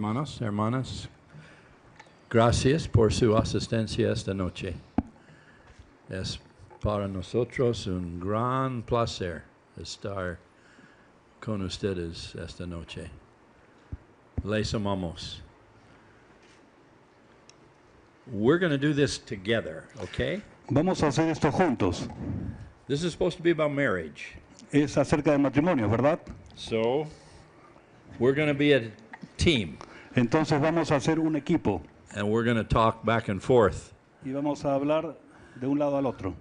hermanos, hermanas. Gracias por su asistencia esta noche. Es para nosotros un gran placer estar con ustedes esta noche. Les amamos. We're going to do this together, okay? Vamos a hacer esto juntos. This is supposed to be about marriage. Es acerca del matrimonio, ¿verdad? So, we're going to be a team. Entonces vamos a hacer un equipo And we're going to talk back and forth. y vamos a hablar de un lado al otro.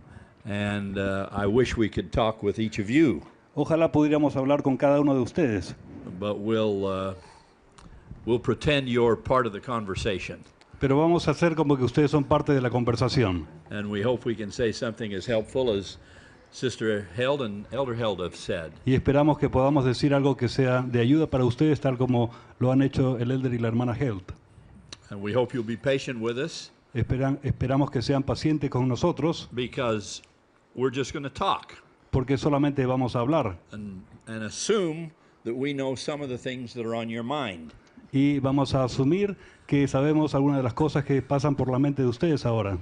And I wish we could talk with each of you, Ojalá pudiéramos hablar con cada uno de ustedes, but we'll pretend you're part of the conversation. pero vamos a hacer como que ustedes son parte de la conversación. And we hope we can say something as helpful as Sister Held and Elder Held have said. Y esperamos que podamos decir algo que sea de ayuda para ustedes, tal como lo han hecho el Elder y la hermana Held. And we hope you'll be patient with us Esperamos que sean pacientes con nosotros, because we're just going to talk porque solamente vamos a hablar and assume that we know some of the things that are on your mind. y vamos a asumir que sabemos algunas de las cosas que pasan por la mente de ustedes ahora.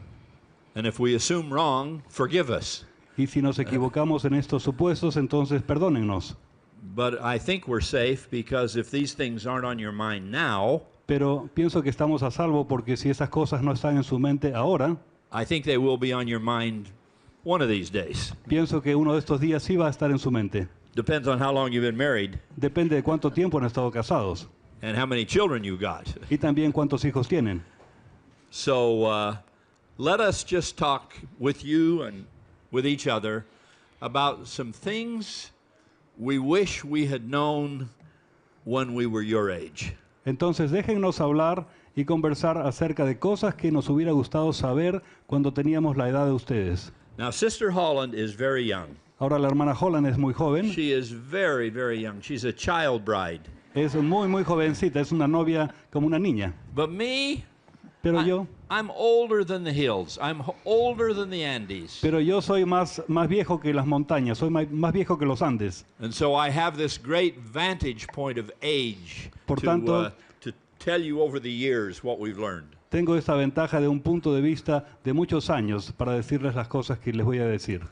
And if we assume wrong, forgive us. Y si nos equivocamos en estos supuestos, entonces perdónennos. But I think we're safe because if these things aren't on your mind now, Pero pienso que estamos a salvo porque si esas cosas no están en su mente ahora, I think they will be on your mind one of these days. pienso que uno de estos días sí va a estar en su mente. Depends on how long you've been married Depende de cuánto tiempo han estado casados and how many children you got. y también cuántos hijos tienen. So let us just talk with you and with each other about some things we wish we had known when we were your age. Entonces déjennos hablar y conversar acerca de cosas que nos hubiera gustado saber cuando teníamos la edad de ustedes. Now, Sister Holland is very young. Ahora la hermana Holland es muy joven, She is very, very young. She's a child bride. es muy jovencita, es una novia como una niña. But me, Pero yo I'm older than the hills. I'm older than the Andes. soy más viejo que las montañas, soy más viejo que los Andes. And so I have this great vantage point of age Por tanto, to tell you over the years what we've learned. Tengo esta ventaja de un punto de vista de muchos años para decirles las cosas que les voy a decir.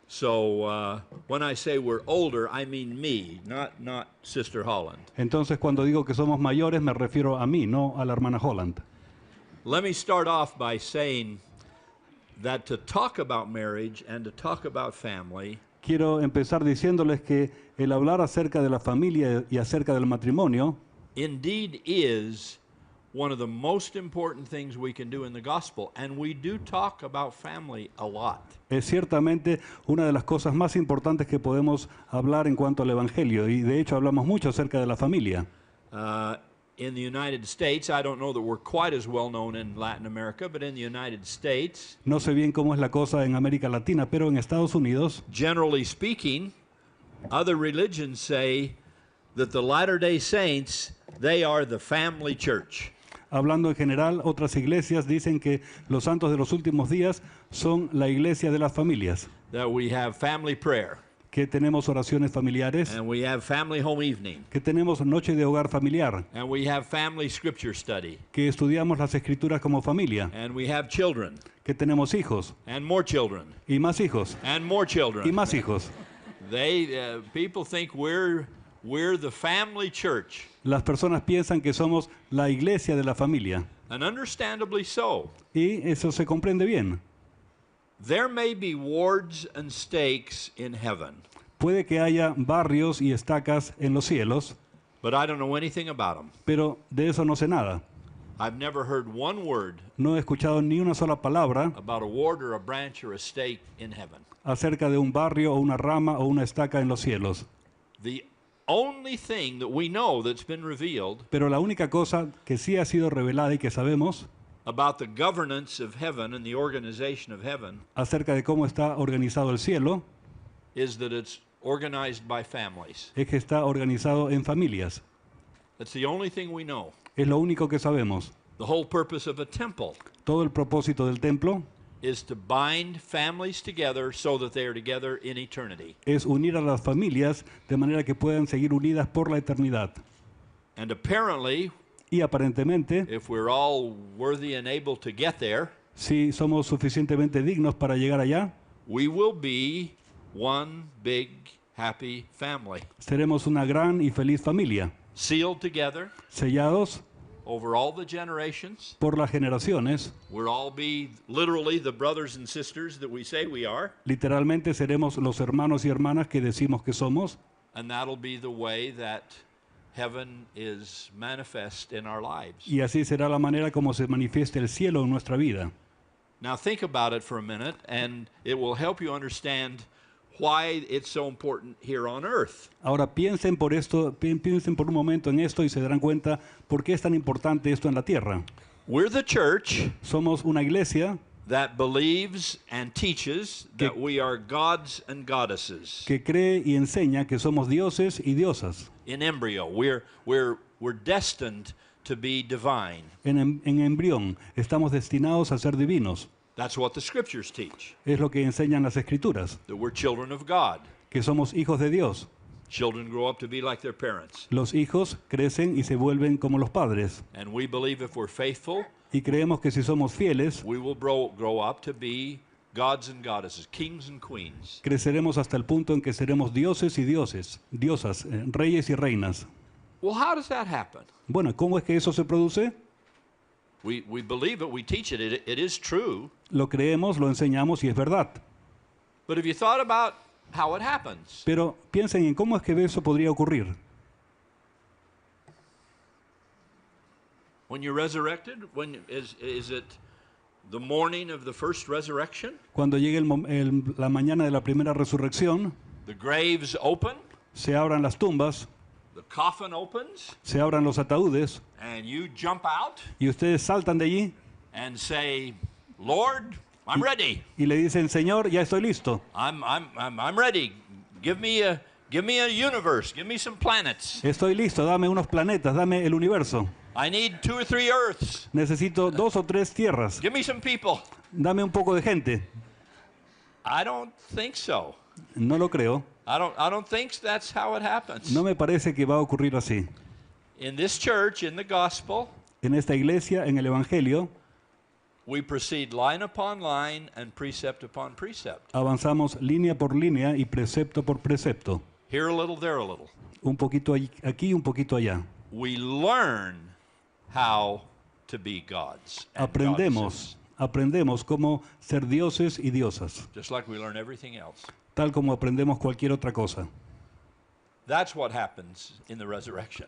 So when I say we're older, I mean me, not Sister Holland. Entonces cuando digo que somos mayores me refiero a mí, no a la hermana Holland. Let me start off by saying that to talk about marriage and to talk about family Quiero empezar diciéndoles que el hablar acerca de la familia y acerca del matrimonio indeed is one of the most important things we can do in the gospel, and we do talk about family a lot. es ciertamente una de las cosas más importantes que podemos hablar en cuanto al Evangelio, y de hecho hablamos mucho acerca de la familia. In the United States, I don't know that we're quite as well known in Latin America, but in the United States, No sé bien cómo es la cosa en América Latina, pero en Estados Unidos, generally speaking, other religions say that the Latter-day Saints, they are the family church. hablando en general, otras iglesias dicen que los santos de los últimos días son la iglesia de las familias, That we have family prayer, que tenemos oraciones familiares, and we have family home evening, que tenemos noche de hogar familiar, and we have family scripture study, que estudiamos las escrituras como familia, and we have children, que tenemos hijos and more children, y más hijos and more children. y más hijos. People think we're the family church, Las personas piensan que somos la iglesia de la familia and understandably so. y eso se comprende bien. There may be wards and stakes in heaven, Puede que haya barrios y estacas en los cielos, but I don't know anything about them. pero de eso no sé nada. I've never heard one word No he escuchado ni una sola palabra about a ward or a branch or a stake in heaven. acerca de un barrio o una rama o una estaca en los cielos. The only thing that we know that's been revealed Pero la única cosa que sí ha sido revelada y que sabemos about the governance of heaven and the organization of heaven acerca de cómo está organizado el cielo is that it's organized by families. es que está organizado en familias. That's the only thing we know. Es lo único que sabemos. The whole purpose of a temple Todo el propósito del templo is to bind families together so that they are together in eternity. es unir a las familias de manera que puedan seguir unidas por la eternidad. And apparently, Y aparentemente, if we're all worthy and able to get there, si somos suficientemente dignos para llegar allá, we will be one big happy family, seremos una gran y feliz familia, sealed together sellados over all the generations. por las generaciones. We'll all be literally the brothers and sisters that we say we are, Literalmente seremos los hermanos y hermanas que decimos que somos, and that'll be the way that heaven is manifest in our lives. y así será la manera como se manifieste el cielo en nuestra vida. Now think about it for a minute, and it will help you understand why it's so important here on earth. Ahora piensen por esto, piensen por un momento en esto y se darán cuenta por qué es tan importante esto en la tierra. We're the church Somos una iglesia that believes and teaches that we are gods and goddesses que cree y enseña que somos dioses y diosas. in embryo. We're destined to be divine. En embrión estamos destinados a ser divinos. That's what the scriptures teach, Es lo que enseñan las escrituras, that we're children of God. que somos hijos de Dios. Children grow up to be like their parents. Los hijos crecen y se vuelven como los padres. And we believe if we're faithful, Y creemos que si somos fieles, we will grow up to be gods and goddesses, kings and queens. creceremos hasta el punto en que seremos dioses y diosas, reyes y reinas. Well, how does that happen? Bueno, ¿cómo es que eso se produce? We believe it, we teach it, it is true. Lo creemos, lo enseñamos y es verdad. But have you thought about how it happens? Pero piensen en cómo es que eso podría ocurrir. When you're resurrected, is it the morning of the first resurrection? Cuando llegue la mañana de la primera resurrección, The graves open, se abran las tumbas, the coffin opens, se abran los ataúdes and you jump out y ustedes saltan de allí and say, Lord, I'm ready. y le dicen, Señor, ya estoy listo. I'm ready. Give me a universe. Give me some planets. Estoy listo, dame unos planetas, dame el universo. I need 2 or 3 earths. Necesito 2 o 3 tierras. Give me some people. Dame un poco de gente. I don't think so. No lo creo. I don't think that's how it happens. No me parece que va a ocurrir así. In this church, in the gospel, En esta iglesia, en el Evangelio, we proceed line upon line and precept upon precept. avanzamos línea por línea y precepto por precepto. Here a little, there a little. Un poquito aquí, un poquito allá. We learn how to be gods and goddesses, Aprendemos cómo ser dioses y diosas, just like we learn everything else. tal como aprendemos cualquier otra cosa. That's what happens in the resurrection.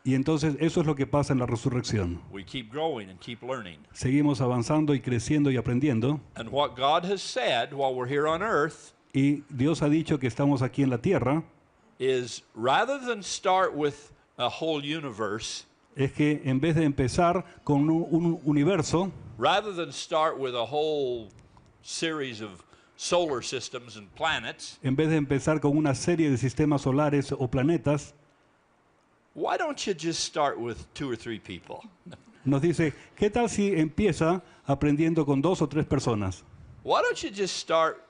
Y entonces eso es lo que pasa en la resurrección. We keep growing and keep learning. Seguimos avanzando y creciendo y aprendiendo. And what God has said while we're here on earth Y Dios ha dicho que estamos aquí en la tierra, is rather than start with a whole universe, es que en vez de empezar con un universo, rather than start with a whole series of solar systems and planets, en vez de empezar con una serie de sistemas solares o planetas, why don't you just start with 2 or 3 people? nos dice, ¿qué tal si empieza aprendiendo con 2 o 3 personas? Why don't you just start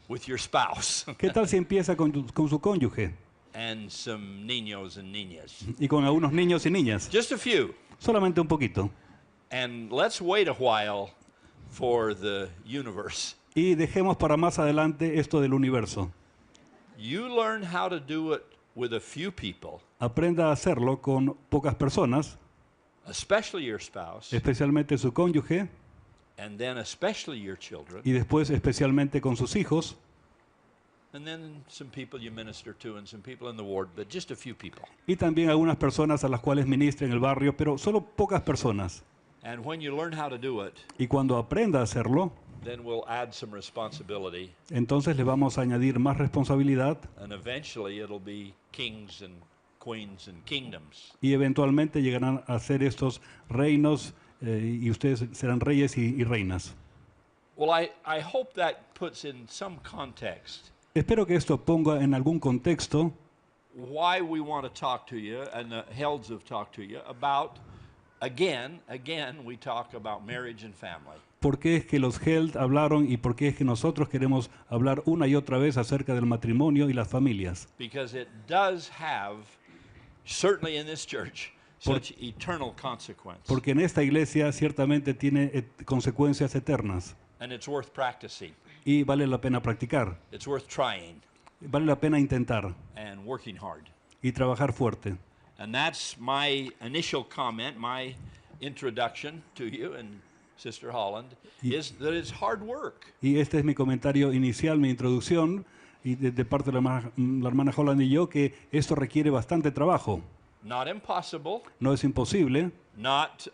with your spouse ¿Qué tal si empieza con su cónyuge and some niños and niñas? y con algunos niños y niñas? Just a few. Solamente un poquito. And let's wait a while for the universe. Y dejemos para más adelante esto del universo. You learn how to do it with a few people, Aprenda a hacerlo con pocas personas, especially your spouse, especialmente su cónyuge, and then especially your children, y después especialmente con sus hijos, and then some people you minister to and some people in the ward, but just a few people. y también algunas personas a las cuales ministre en el barrio, pero solo pocas personas. And when you learn how to do it, Y cuando aprenda a hacerlo, then we'll add some responsibility, entonces le vamos a añadir más responsabilidad and eventually it'll be kings and queens and kingdoms. y eventualmente llegarán a ser estos reinos y ustedes serán reyes y reinas. Well, I hope that puts in some context Espero que esto ponga en algún contexto why we want to talk to you, and the Helds have talked to you about, again, we talk about marriage and family. por qué es que los Held hablaron y por qué es que nosotros queremos hablar una y otra vez acerca del matrimonio y las familias. Because it does have, certainly in this church, such eternal consequence. Porque en esta iglesia ciertamente tiene consecuencias eternas And it's worth practicing. y vale la pena practicar, It's worth trying vale la pena intentar and working hard. y trabajar fuerte. And that's my initial comment, my introduction to you and Sister Holland, is that it's hard work. Y este es mi comentario inicial, mi introducción, y de parte de la hermana Holland y yo, que esto requiere bastante trabajo. Not impossible, No es imposible, not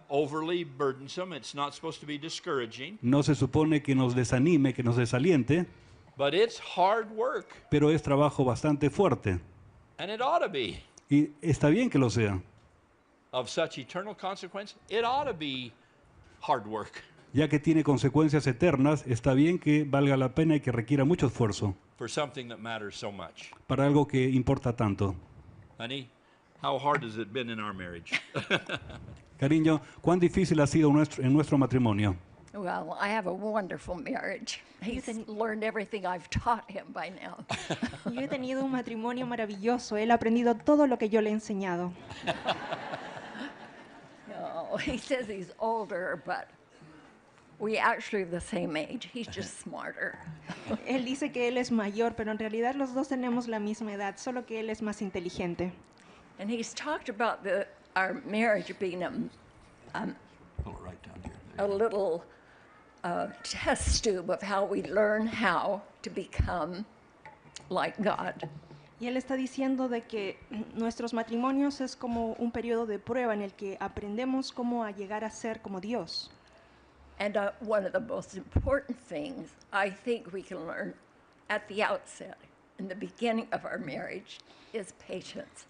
overly burdensome. It's not supposed to be discouraging, no se supone que nos desanime, que nos desaliente, but it's hard work, pero es trabajo bastante fuerte. and it ought to be. Y está bien que lo sea, Of such eternal consequence, it ought to be hard work ya que tiene consecuencias eternas, está bien que valga la pena y que requiera mucho esfuerzo for something that matters so much. para algo que importa tanto. Honey, how hard has it been in our marriage? Cariño, ¿cuán difícil ha sido en nuestro matrimonio? Well, I have a wonderful marriage. He's learned everything I've taught him by now. Yo he tenido un matrimonio maravilloso. Él ha aprendido todo lo que yo le he enseñado. No, he says he's older, but we actually are the same age. He's just smarter. Él dice que él es mayor, pero en realidad los dos tenemos la misma edad, solo que él es más inteligente. And he's talked about our marriage being Pull it right down here. a little test tube of how we learn how to become like God. Y él está diciendo de que nuestros matrimonios es como un periodo de prueba en el que aprendemos cómo a llegar a ser como Dios. And one of the most important things I think we can learn at the outset, in the beginning of our marriage, is patience.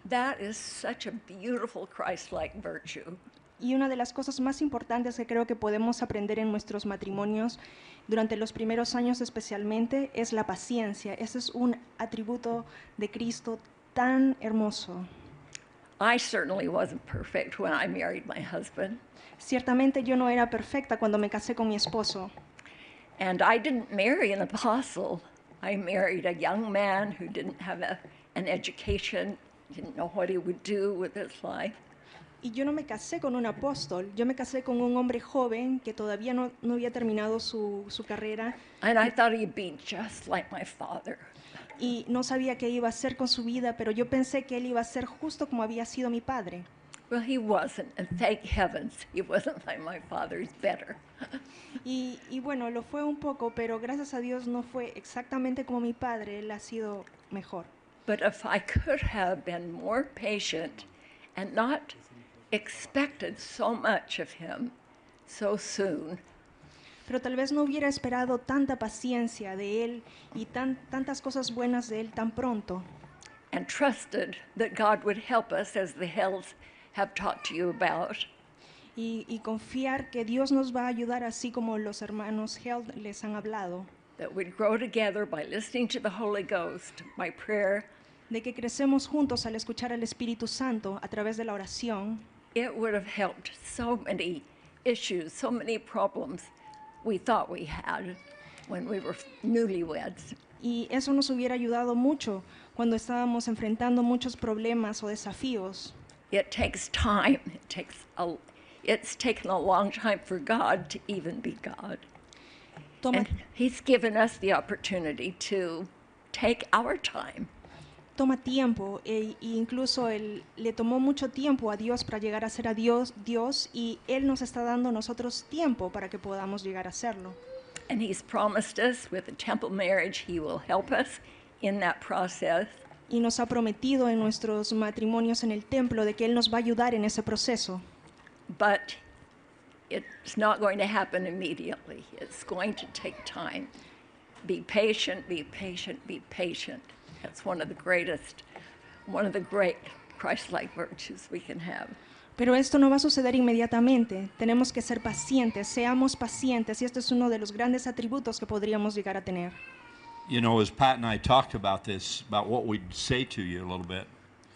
That is such a beautiful Christ-like virtue. Y una de las cosas más importantes que creo que podemos aprender en nuestros matrimonios durante los primeros años especialmente es la paciencia. Ese es un atributo de Cristo tan hermoso. I certainly wasn't perfect when I married my husband, Ciertamente yo no era perfecta cuando me casé con mi esposo. and I didn't marry an apostle. I married a young man who didn't have an education, didn't know what he would do with his life. Y yo no me casé con un apóstol, yo me casé con un hombre joven que todavía no había terminado su carrera And I thought he'd be just like my father. y no sabía qué iba a hacer con su vida, pero yo pensé que él iba a ser justo como había sido mi padre. Well, he wasn't, and thank heavens he wasn't like my father. He's better. Y bueno, lo fue un poco, pero gracias a Dios no fue exactamente como mi padre, él ha sido mejor. But if I could have been more patient and not expected so much of him so soon, Pero tal vez no hubiera esperado tanta paciencia de él y tantas cosas buenas de él tan pronto. and trusted that God would help us, as the Hells have talked to you about, Y confiar que Dios nos va a ayudar así como los hermanos Held les han hablado. that we'd grow together by listening to the Holy Ghost, by prayer. De que crecemos juntos al escuchar al Espíritu Santo a través de la oración. It would have helped so many issues, so many problems we thought we had when we were newlyweds. Y eso nos hubiera ayudado mucho cuando estábamos enfrentando muchos problemas o desafíos. It takes time. It's taken a long time for God to even be God. Toma, And He's given us the opportunity to take our time. toma tiempo e incluso le tomó mucho tiempo a Dios para llegar a ser a Dios y Él nos está dando a nosotros tiempo para que podamos llegar a serlo. And He's promised us with a temple marriage, He will help us in that process. Y nos ha prometido en nuestros matrimonios en el templo de que Él nos va a ayudar en ese proceso. But it's not going to happen immediately. It's going to take time. Be patient, be patient, be patient. That's one of the great Christ-like virtues we can have. Pero esto no va a suceder inmediatamente. Tenemos que ser pacientes, seamos pacientes, y este es uno de los grandes atributos que podríamos llegar a tener. You know, as Pat and I talked about this, about what we'd say to you a little bit,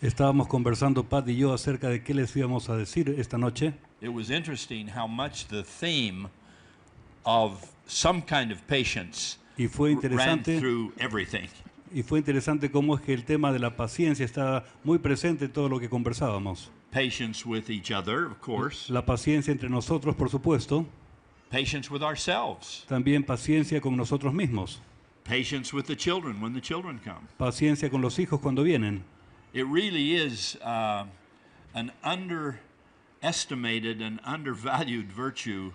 Estábamos conversando Pat y yo acerca de qué les íbamos a decir esta noche. it was interesting how much the theme of some kind of patience Y fue ran interesante, through everything. cómo es que el tema de la paciencia está muy presente en todo lo que conversábamos. Patience with each other, of course. La paciencia entre nosotros, por supuesto. Patience with ourselves. También paciencia con nosotros mismos. Patience with the children when the children come. Paciencia con los hijos cuando vienen. It really is an underestimated and undervalued virtue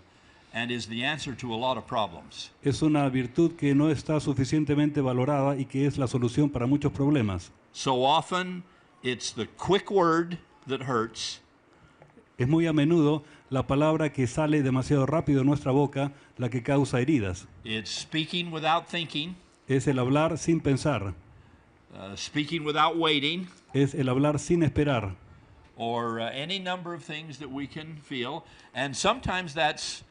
and is the answer to a lot of problems. Es una virtud que no está suficientemente valorada y que es la solución para muchos problemas. So often it's the quick word that hurts. Es muy a menudo la palabra que sale demasiado rápido de nuestra boca la que causa heridas. It's speaking without thinking, Es el hablar sin pensar. speaking without waiting, Es el hablar sin esperar. or any number of things that we can feel. And sometimes that's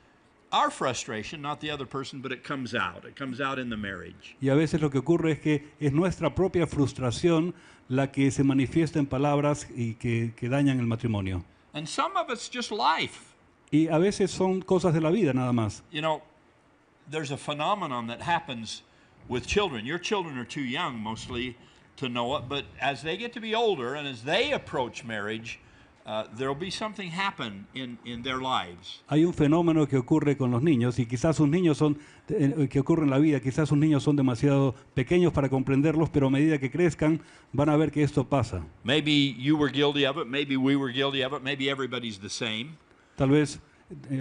our frustration, not the other person, but it comes out. It comes out in the marriage. Y a veces lo que ocurre es que es nuestra propia frustración la que se manifiesta en palabras y que dañan el matrimonio. And some of it's just life. Y a veces son cosas de la vida nada más. You know, there's a phenomenon that happens with children. Your children are too young mostly to know it, but as they get to be older and as they approach marriage, there'll be something happen in their lives. Hay un fenómeno que ocurre con los niños y quizás sus niños son, que ocurre en la vida, quizás sus niños son demasiado pequeños para comprenderlos, pero a medida que crezcan van a ver que esto pasa. Maybe you were guilty of it, maybe we were guilty of it, maybe everybody's the same. Tal vez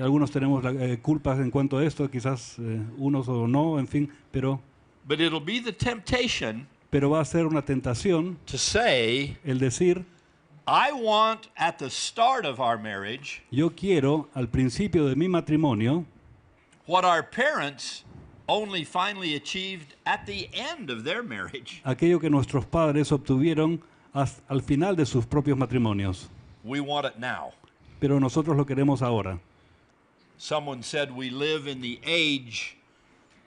algunos tenemos culpas en cuanto a esto, quizás unos o no, en fin, pero But it'll be the temptation va a ser una tentación to say, el decir, I want at the start of our marriage yo quiero al principio de mi matrimonio what our parents only finally achieved at the end of their marriage. aquello que nuestros padres obtuvieron al final de sus propios matrimonios, We want it now. pero nosotros lo queremos ahora. Someone said we live in the age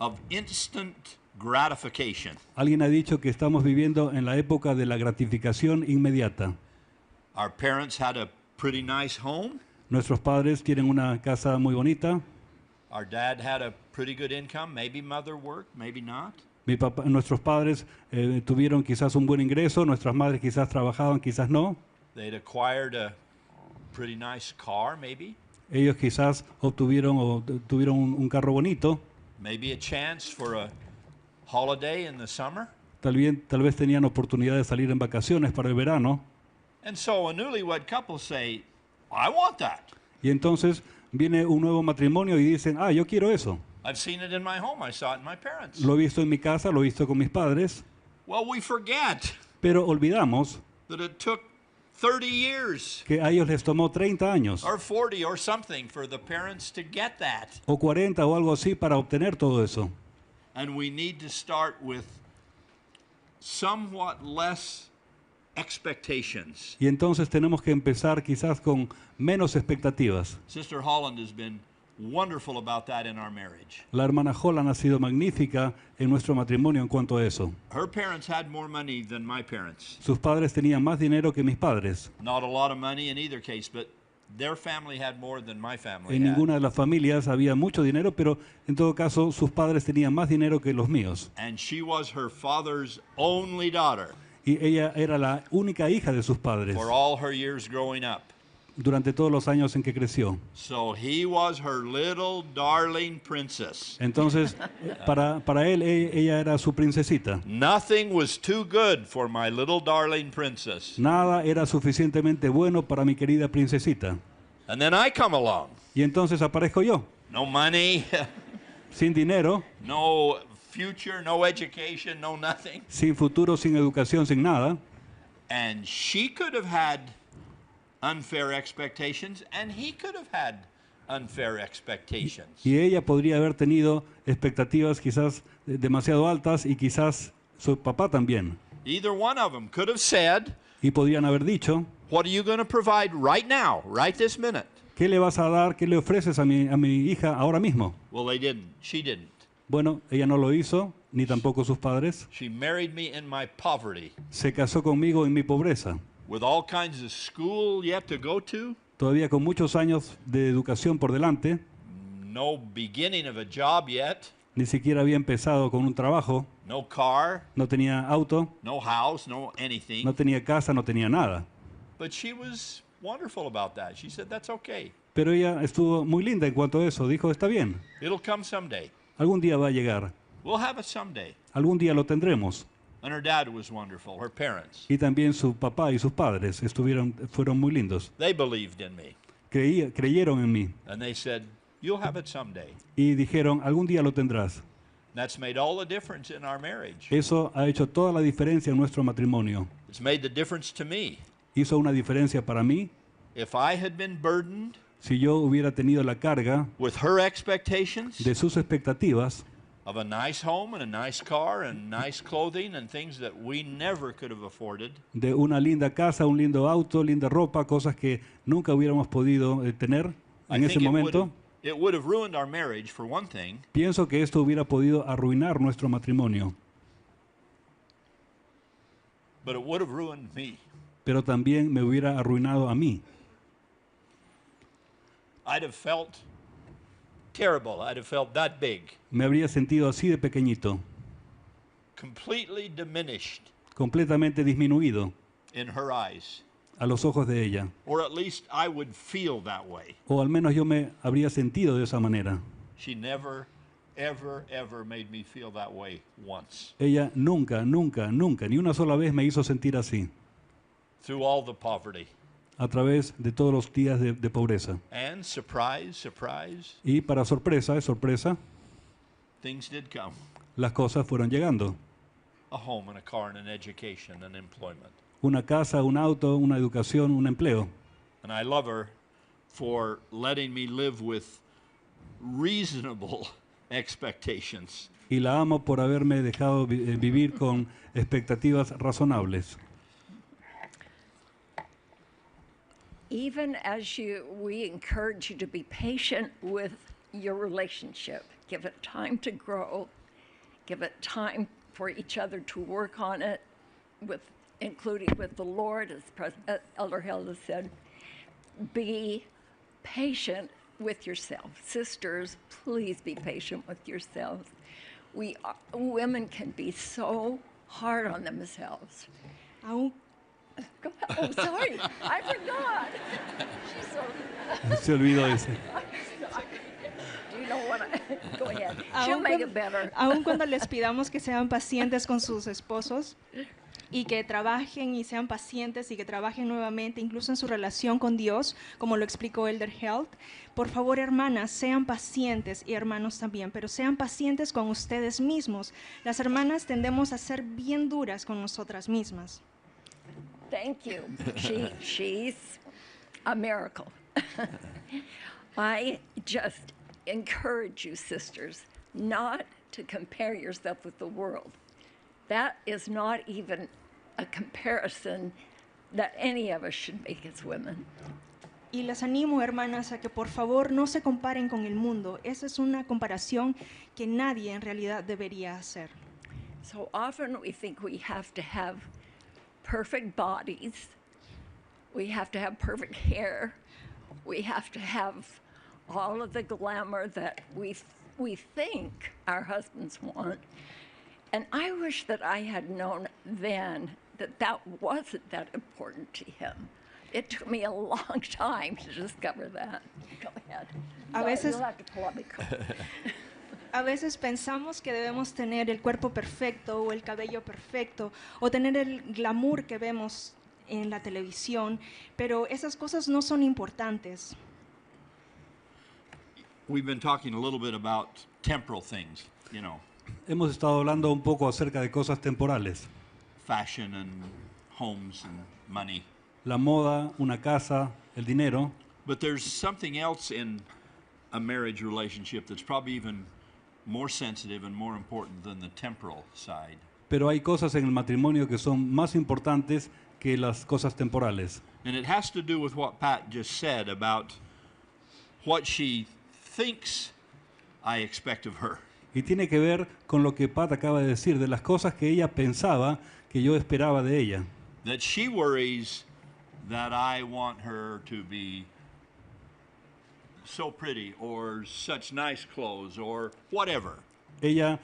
of instant gratification. Alguien ha dicho que estamos viviendo en la época de la gratificación inmediata. Our parents had a pretty nice home. Nuestros padres tienen una casa muy bonita. Our dad had a pretty good income. Maybe mother worked, maybe not. Nuestros padres tuvieron quizás un buen ingreso, nuestras madres quizás trabajaban, quizás no. They'd acquired a pretty nice car, maybe. Ellos quizás obtuvieron o tuvieron un carro bonito. Maybe a chance for a holiday in the summer. Tal vez tenían oportunidad de salir en vacaciones para el verano. And so a newlywed couple say, I want that. Y entonces viene un nuevo matrimonio y dicen, yo quiero eso. I've seen it in my home. I saw it in my parents. Lo he visto en mi casa, lo he visto con mis padres. Well, we forget Pero olvidamos that it took 30 years que a ellos les tomó 30 años or 40 or something for the parents to get that. o 40 o algo así para obtener todo eso. And we need to start with somewhat less expectations. Y entonces tenemos que empezar quizás con menos expectativas. Sister Holland has been wonderful about that in our marriage. La hermana Holland ha sido magnífica en nuestro matrimonio en cuanto a eso. Her parents had more money than my parents. Sus padres tenían más dinero que mis padres. Not a lot of money in either case, but their family had more than my family En had. ninguna de las familias había mucho dinero, pero en todo caso sus padres tenían más dinero que los míos. And she was her father's only daughter Y ella era la única hija de sus padres for all her years growing up. durante todos los años en que creció. So he was her little darling princess. Entonces, para él, ella era su princesita. Nothing was too good for my little darling princess. Nada era suficientemente bueno para mi querida princesita. And then I come along. Y entonces aparezco yo, No money, sin dinero, no future, no education, no nothing. sin futuro, sin educación, sin nada. And she could have had unfair expectations, and he could have had unfair expectations. Y ella podría haber tenido expectativas quizás demasiado altas y quizás su papá también. Either one of them could have said, Y podrían haber dicho, what are you going to provide right now, right this minute? ¿qué le vas a dar, qué le ofreces a mi hija ahora mismo? Well, they didn't. She didn't. Bueno, ella no lo hizo, ni tampoco sus padres. She married me in my poverty, Se casó conmigo en mi pobreza, with all kinds of school yet to go to, todavía con muchos años de educación por delante. no beginning of a job yet, Ni siquiera había empezado con un trabajo, no car, no tenía auto, no house, no anything. no tenía casa, no tenía nada. But she was wonderful about that. She said, that's okay. Pero ella estuvo muy linda en cuanto a eso. Dijo, está bien, It'll come someday. algún día va a llegar, We'll have it someday. algún día lo tendremos. And her dad was wonderful, her parents. Y también su papá y sus padres fueron muy lindos. They believed in me. Creyeron en mí And they said, you'll have it someday. y dijeron, algún día lo tendrás. That's made all the difference in our marriage. Eso ha hecho toda la diferencia en nuestro matrimonio. It's made the difference to me. Hizo una diferencia para mí. If I had been burdened Si yo hubiera tenido la carga with her expectations de sus expectativas, of a nice home and a nice car and nice clothing and things that we never could have afforded, de una linda casa, un lindo auto, linda ropa, cosas que nunca hubiéramos podido tener I en ese think momento, it would have ruined our marriage for one thing, pienso que esto hubiera podido arruinar nuestro matrimonio, but it would have ruined me. pero también me hubiera arruinado a mí. I'd have felt terrible. I'd have felt that big, Me habría sentido así de pequeñito, completely diminished completamente disminuido in her eyes. a los ojos de ella. Or at least I would feel that way. O al menos yo me habría sentido de esa manera. She never, ever, ever made me feel that way once. Ella nunca, nunca, nunca, ni una sola vez me hizo sentir así, Through all the poverty. a través de todos los días de pobreza. And surprise, surprise, Y para sorpresa, es sorpresa, things did come. las cosas fueron llegando. A home and a car and an education and employment. Una casa, un auto, una educación, un empleo. And I love her for letting me live with reasonable expectations. Y la amo por haberme dejado vivir con expectativas razonables. Even as we encourage you to be patient with your relationship, give it time to grow, give it time for each other to work on it, including with the Lord, as Elder Hilda said. Be patient with yourself. Sisters, please be patient with yourselves. Women can be so hard on themselves. Aún, Go ahead. Oh, sorry, I forgot. She's so. Se olvidó ese. Do you know what go ahead. She'll make it better. Aun cuando les pidamos que sean pacientes con sus esposos y que trabajen y sean pacientes y que trabajen nuevamente, incluso en su relación con Dios, como lo explicó Elder Health, por favor, hermanas, sean pacientes y hermanos también, pero sean pacientes con ustedes mismos. Las hermanas tendemos a ser bien duras con nosotras mismas. Thank you. She's a miracle. I just encourage you, sisters, not to compare yourself with the world. That is not even a comparison that any of us should make as women. Y les animo, hermanas, a que por favor no se comparen con el mundo. Esa es una comparación que nadie en realidad debería hacer. So often we think we have to have perfect bodies, we have to have perfect hair, we have to have all of the glamour that we think our husbands want. And I wish that I had known then that that wasn't that important to him. It took me a long time to discover that. Go ahead. You'll have to pull up my coat. A veces pensamos que debemos tener el cuerpo perfecto o el cabello perfecto o tener el glamour que vemos en la televisión, pero esas cosas no son importantes. We've been talking a little bit about temporal things, you know, Hemos estado hablando un poco acerca de cosas temporales. fashion and homes and money. La moda, una casa, el dinero. But there's something else in a marriage relationship that's probably even more sensitive and more important than the temporal side. Pero hay cosas en el matrimonio que son más importantes que las cosas temporales. And it has to do with what Pat just said about what she thinks I expect of her. Y tiene que ver con lo que Pat acaba de decir, de las cosas que ella pensaba que yo esperaba de ella. That she worries that I want her to be so pretty or such nice clothes or whatever. Ella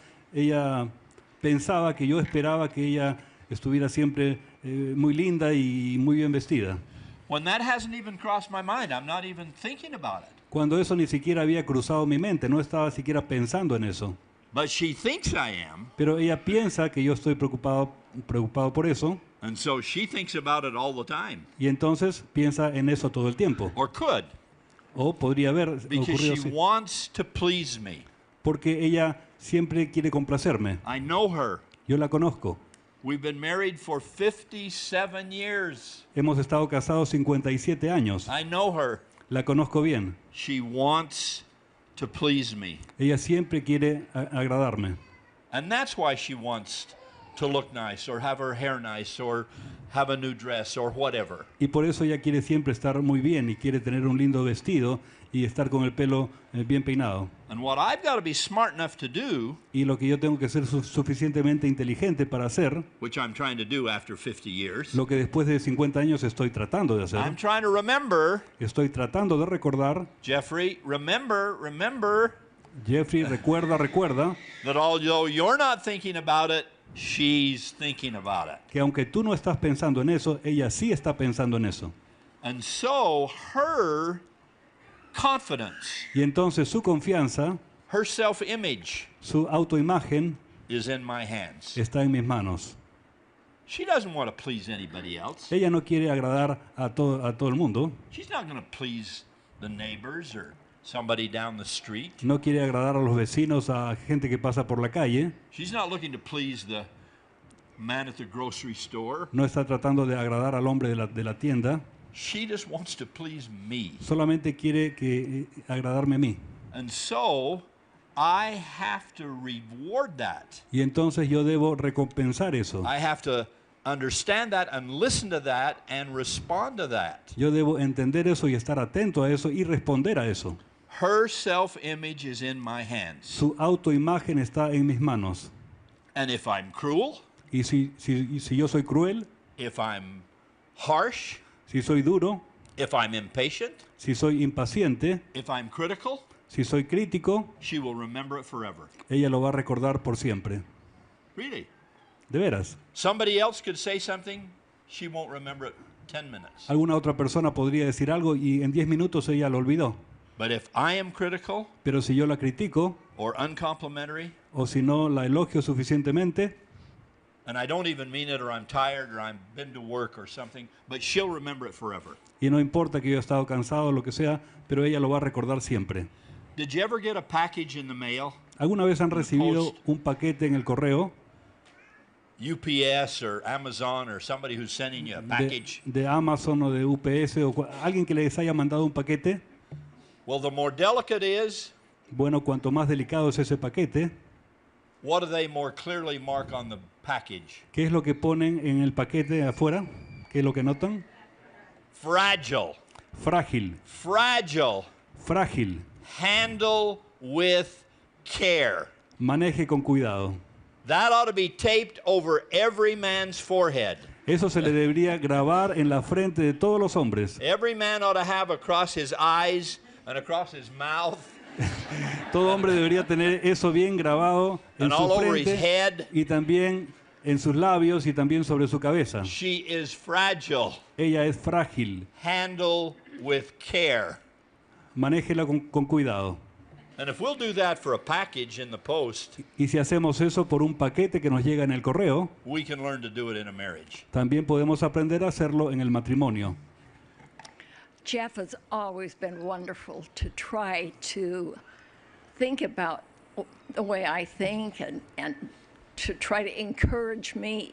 pensaba que yo esperaba que ella estuviera siempre muy linda y muy bien vestida. when that hasn't even crossed my mind. I'm not even thinking about it. Cuando eso ni siquiera había cruzado mi mente, no estaba siquiera pensando en eso. But she thinks I am, Pero ella piensa que yo estoy preocupado por eso, and so she thinks about it all the time, y entonces piensa en eso todo el tiempo. or could, O podría haber because ocurrido she así. wants to please me. Porque ella siempre quiere complacerme. I know her. Yo la conozco. We've been married for 57 years. Hemos estado casados 57 años. I know her. La conozco bien. She wants to please me. Ella siempre quiere agradarme. And that's why she wants to look nice, or have her hair nice, or have a new dress, or whatever. Y por eso ella quiere siempre estar muy bien y quiere tener un lindo vestido y estar con el pelo bien peinado. And what I've got to be smart enough to do, Y lo que yo tengo que ser suficientemente inteligente para hacer, which I'm trying to do after 50 years, lo que después de 50 años estoy tratando de hacer. I'm trying to remember, Estoy tratando de recordar, Jeffrey, remember Jeffrey, recuerda that although you're not thinking about it, she's thinking about it. que aunque tú no estás pensando en eso, ella sí está pensando en eso. And so her confidence, Y entonces su confianza, her self-image su autoimagen is in my hands. está en mis manos. She doesn't want to please anybody else. Ella no quiere agradar a todo el mundo, She's not going to please the neighbors or somebody down the street. no quiere agradar a los vecinos, a gente que pasa por la calle, She's not looking to please the man at the grocery store. no está tratando de agradar al hombre de la tienda, She just wants to please me. solamente quiere agradarme a mí. And so I have to reward that. Y entonces yo debo recompensar eso. I have to understand that and listen to that and respond to that. Yo debo entender eso y estar atento a eso y responder a eso. Her self-image is in my hands. Su autoimagen está en mis manos. And if I'm cruel, Y si yo soy cruel, if I'm harsh, si soy duro, if I'm impatient, si soy impaciente, if I'm critical, si soy crítico, she will remember it forever. ella lo va a recordar por siempre. Really. De veras. Somebody else could say something, she won't remember it 10 minutes. Alguna otra persona podría decir algo y en 10 minutos ella lo olvidó. But if I am critical Pero si yo la critico or uncomplimentary, o si no la elogio suficientemente, and I don't even mean it, or I'm tired, or I've been to work or something, but she'll remember it forever. y no importa que yo he estado cansado o lo que sea, pero ella lo va a recordar siempre. Did you ever get a package in the mail? ¿Alguna vez han recibido post. un paquete en el correo UPS or Amazon or somebody who's sending you a package? de Amazon o de UPS o alguien que les haya mandado un paquete? Well, the more delicate it is, Bueno, cuanto más delicado es ese paquete, what do they more clearly mark on the package? ¿qué es lo que ponen en el paquete afuera? ¿Qué es lo que notan? Fragile. Frágil, Fragile. frágil. Handle with care. Maneje con cuidado. That ought to be taped over every man's forehead. Eso se le debería grabar en la frente de todos los hombres. Every man ought to have across his eyes and across his mouth Todo hombre debería tener eso bien grabado en and su all over his frente head. y también en sus labios y también sobre su cabeza. She is fragile. Ella es frágil. Handle with care. Manéjela con cuidado. And if we'll do that for a package in the post, Y si hacemos eso por un paquete que nos llega en el correo, we can learn to do it in a marriage. también podemos aprender a hacerlo en el matrimonio. Jeff has always been wonderful to try to think about the way I think and to try to encourage me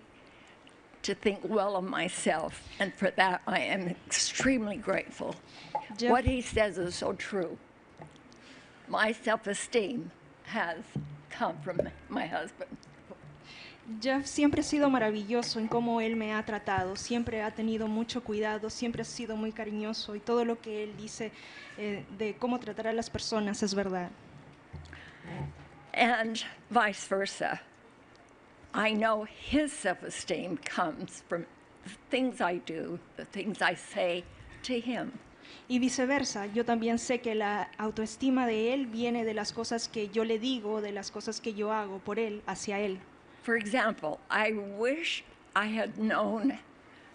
to think well of myself. And for that, I am extremely grateful. Jeff- What he says is so true. My self-esteem has come from my husband. Jeff siempre ha sido maravilloso en cómo él me ha tratado, siempre ha tenido mucho cuidado, siempre ha sido muy cariñoso y todo lo que él dice de cómo tratar a las personas es verdad. And vice versa. I know his self-esteem comes from the things I do, the things I say to him. Y viceversa, yo también sé que la autoestima de él viene de las cosas que yo le digo, de las cosas que yo hago por él, hacia él. For example, I wish I had known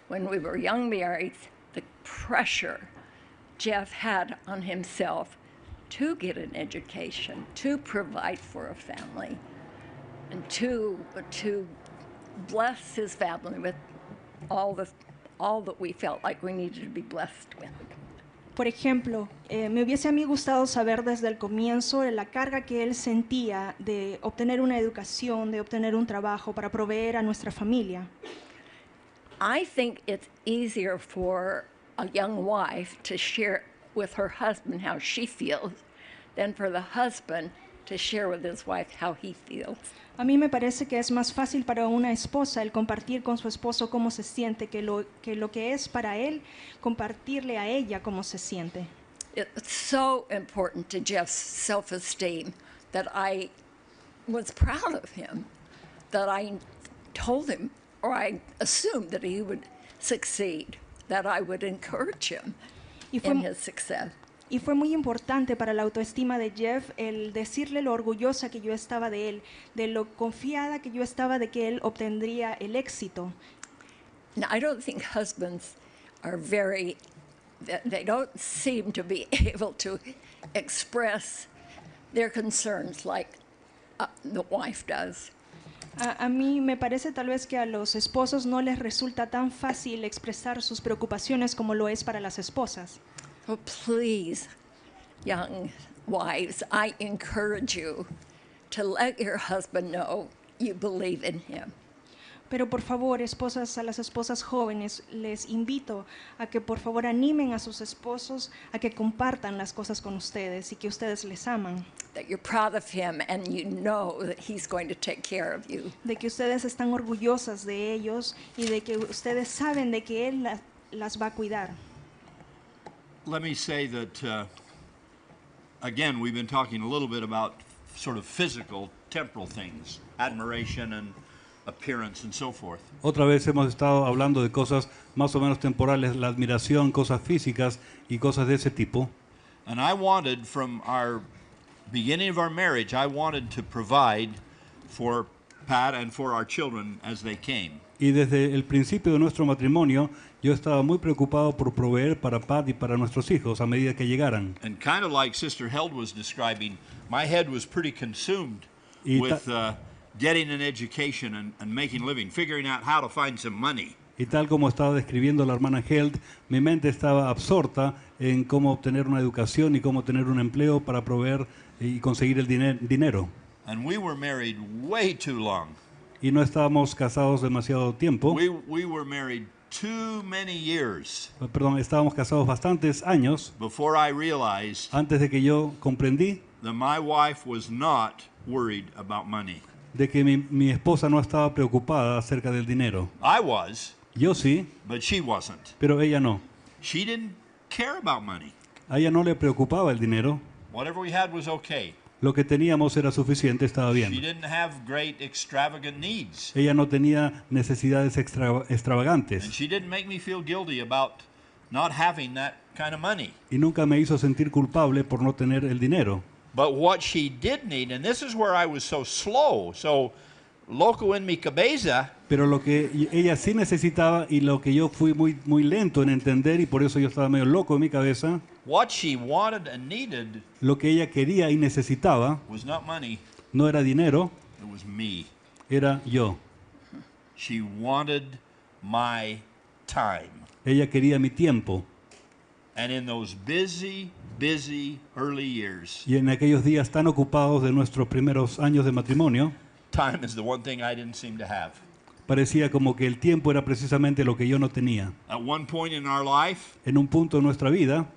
when we were young married the pressure Jeff had on himself to get an education, to provide for a family, and to bless his family with all that we felt like we needed to be blessed with. Por ejemplo, me hubiese a mí gustado saber desde el comienzo la carga que él sentía de obtener una educación, de obtener un trabajo para proveer a nuestra familia. I think it's easier for a young wife to share with her husband how she feels than for the husband to share with his wife how he feels. A mí me parece que es más fácil para una esposa el compartir con su esposo cómo se siente que lo que es para él compartirle a ella cómo se siente. It's so important to Jeff's self-esteem that I was proud of him, that I told him, or I assumed that he would succeed, that I would encourage him in his success. Y fue muy importante para la autoestima de Jeff el decirle lo orgullosa que yo estaba de él, de lo confiada que yo estaba de que él obtendría el éxito. Now, I don't think husbands are they don't seem to be able to express their concerns like the wife does. A mí me parece tal vez que a los esposos no les resulta tan fácil expresar sus preocupaciones como lo es para las esposas. Oh, please, young wives, I encourage you to let your husband know you believe in him. Pero por favor, esposas, a las esposas jóvenes, les invito a que por favor animen a sus esposos a que compartan las cosas con ustedes y que ustedes les aman. That you're proud of him and you know that he's going to take care of you. De que ustedes están orgullosas de ellos y de que ustedes saben de que él las va a cuidar. Let me say that, again, we've been talking a little bit about sort of physical, temporal things, admiration and appearance and so forth. Otra vez hemos estado hablando de cosas más o menos temporales, la admiración, cosas físicas y cosas de ese tipo. And I wanted, from our beginning of our marriage, I wanted to provide for Pat and for our children as they came. Y desde el principio de nuestro matrimonio, yo estaba muy preocupado por proveer para Pat y para nuestros hijos a medida que llegaran. And kind of like Sister Held was describing, my head was pretty consumed Y with getting an education and making a living, figuring out how to find some money. Y tal como estaba describiendo la hermana Held, mi mente estaba absorta en cómo obtener una educación y cómo tener un empleo para proveer y conseguir el dinero. And we were married way too long. Y no estábamos casados demasiado tiempo. We were married too many years Perdón, estábamos casados bastantes años before I realized antes de que yo comprendí that my wife was not worried about money. de que mi esposa no estaba preocupada acerca del dinero. I was, Yo sí, but she wasn't. pero ella no. She didn't care about money. A ella no le preocupaba el dinero. Whatever we had was okay. Lo que teníamos era suficiente, estaba She bien. didn't have great extravagant needs. Ella no tenía necesidades And extravagantes she didn't make me feel guilty about not having that kind of money. y nunca me hizo sentir culpable por no tener el dinero. But what she did need, and this is where I was so slow, so loco en mi cabeza, Pero lo que ella sí necesitaba y lo que yo fui muy lento en entender y por eso yo estaba medio loco en mi cabeza, what she wanted and needed lo que ella quería y necesitaba was not money, no era dinero, it was me. era yo. She wanted my time. Ella quería mi tiempo. And in those busy early years, Y en aquellos días tan ocupados de nuestros primeros años de matrimonio, time is the one thing I didn't seem to have. parecía como que el tiempo era precisamente lo que yo no tenía. At one point in our life, En un punto de nuestra vida,